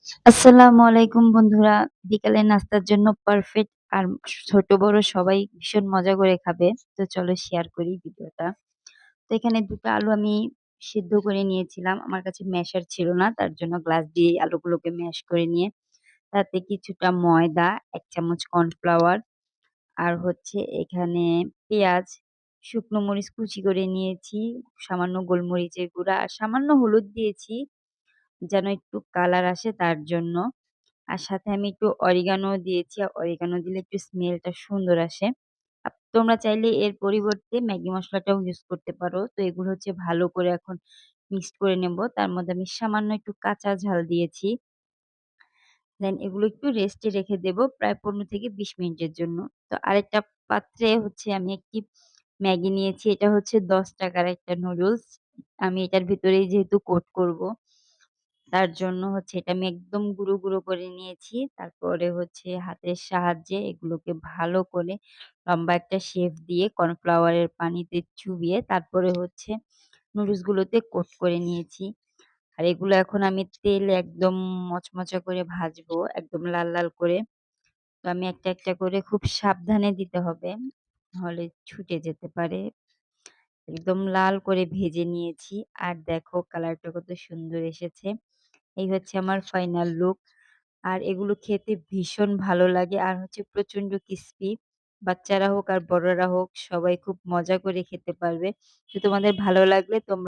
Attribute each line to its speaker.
Speaker 1: আসসালামু আলাইকুম বন্ধুরা। বিকালের নাস্তার জন্য পারফেক্ট আর ছোট বড় সবাই ভীষণ মজা করে খাবে। তো চলো শেয়ার করি ভিডিওটা। তো এখানে ২ টা আলু আমি সিদ্ধ করে নিয়েছিলাম। আমার কাছে ম্যাশার ছিল না। তার জন্য গ্লাস দিয়ে আলুগুলোকে ম্যাশ করে নিয়ে তাতে কিছুটা ময়দা, ১ চামচ কর্নফ্লাওয়ার আর হচ্ছে এখানে পেঁয়াজ, শুকনো মরিচ কুচি করে নিয়েছি, সামান্য গোলমরিচের গুঁড়া আর সামান্য হলুদ দিয়েছি যেন একটু কালার আসে তার জন্য। আর সাথে আমি একটু অরিগানো দিয়েছি। অরিগানো দিলে একটু স্মেলটা সুন্দর আসে। তোমরা চাইলে এর পরিবর্তে ম্যাগি মসলাটাও ইউজ করতে পারো। তো এগুলো হচ্ছে ভালো করে এখন মিক্সড করে নেব। তার মধ্যে আমি সামান্য একটু কাঁচা ঝাল দিয়েছি। দেন এগুলো একটু রেস্টে রেখে দেব প্রায় ১৫ থেকে ২০ মিনিটের জন্য। তো আরেকটা পাত্রে হচ্ছে আমি একটি ম্যাগি নিয়েছি। এটা হচ্ছে ৳১০ র একটা নুডলস। আমি এটার ভিতরেই যেহেতু কোট করব তার জন্য হচ্ছে এটা আমি একদম গুঁড়ো করে নিয়েছি। তারপরে হচ্ছে হাতের সাহায্যে এগুলোকে ভালো করে লম্বা একটা শেপ দিয়ে কর্নফ্লাওয়ারের পানিতে চুবিয়ে তারপরে হচ্ছে নুডলস গুলোতে কোট করে নিয়েছি। আর এগুলো এখন আমি তেলে একদম মচমচা করে ভাজবো, একদম লাল করে। তো আমি একটা করে খুব সাবধানে দিতে হবে, নাহলে ছুটে যেতে পারে। একদম লাল করে ভেজে নিয়েছি। আর দেখো কালারটা কত সুন্দর এসেছে। এই হচ্ছে আমার ফাইনাল লুক। আর এগুলো খেতে ভীষণ ভালো লাগে আর হচ্ছে প্রচন্ড ক্রিসপি। বাচ্চারা হোক আর বড়রা হোক সবাই খুব মজা করে খেতে পারবে। তো তোমাদের ভালো লাগলে তোমরা